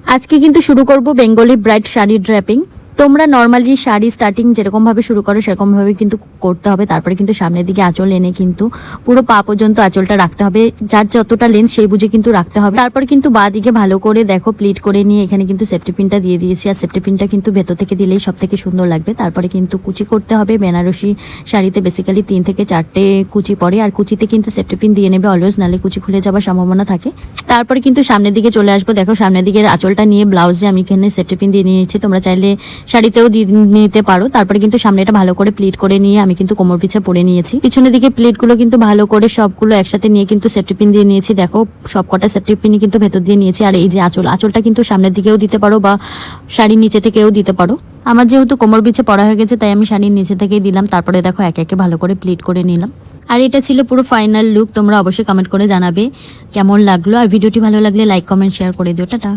আজকে কিন্তু শুরু করব বেঙ্গলি ব্রাইড শাড়ি ড্র্যাপিং। তোমরা নর্মালি শাড়ি স্টার্টিং যেরকম ভাবে শুরু করো সেরকম ভাবে কিন্তু করতে হবে। তারপরে কিন্তু সামনের দিকে আঁচল এনে কিন্তু পুরো পা পর্যন্ত আঁচলটা রাখতে হবে, যার যতটা লেন্থ সেই বুঝে কিন্তু রাখতে হবে। তারপরে কিন্তু বা দিকে ভালো করে দেখো প্লিট করে নিয়ে এখানে কিন্তু সেফটি পিনটা দিয়ে দিয়েছি, আর সেফটি পিনটা কিন্তু ভেতর থেকে দিলেই সব থেকে সুন্দর লাগবে। তারপরে কিন্তু কুচি করতে হবে। বেনারসি শাড়িতে বেসিক্যালি 3 থেকে 4টে কুচি পড়ে, আর কুচিতে কিন্তু সেফটি পিন দিয়ে নেবে অলওয়েজ, নালে কুচি খুলে যাওয়ার সম্ভাবনা থাকে। তারপরে কিন্তু সামনের দিকে চলে আসবো। দেখো সামনের দিকে আঁচলটা নিয়ে ব্লাউজে আমি এখানে সেফটি পিন দিয়ে নিয়েছি, তোমরা চাইলে শাড়িতেও দিয়ে নিতে পারো। তারপরে কিন্তু সামনেটা ভালো করে প্লিট করে নিয়ে আমি কিন্তু কোমর পিছে পরে নিয়েছি। পিছনের দিকে প্লিটগুলো কিন্তু ভালো করে সবগুলো একসাথে নিয়ে কিন্তু সেফটি পিন দিয়ে নিয়েছি। দেখো সব কটা সেফটি পিনই কিন্তু ভেতর দিয়ে নিয়েছি। আর এই যে আঁচলটা কিন্তু সামনের দিকেও দিতে পারো বা শাড়ির নিচে থেকেও দিতে পারো। আমার যেহেতু কোমর পিছে পরা হয়ে গেছে তাই আমি শাড়ির নিচে থেকেই দিলাম। তারপরে দেখো একে একে ভালো করে প্লিট করে নিলাম। আর এটা ছিল পুরো ফাইনাল লুক। তোমরা অবশ্যই কমেন্ট করে জানাবে কেমন লাগলো, আর ভিডিওটি ভালো লাগলে লাইক কমেন্ট শেয়ার করে দিও। টাটা।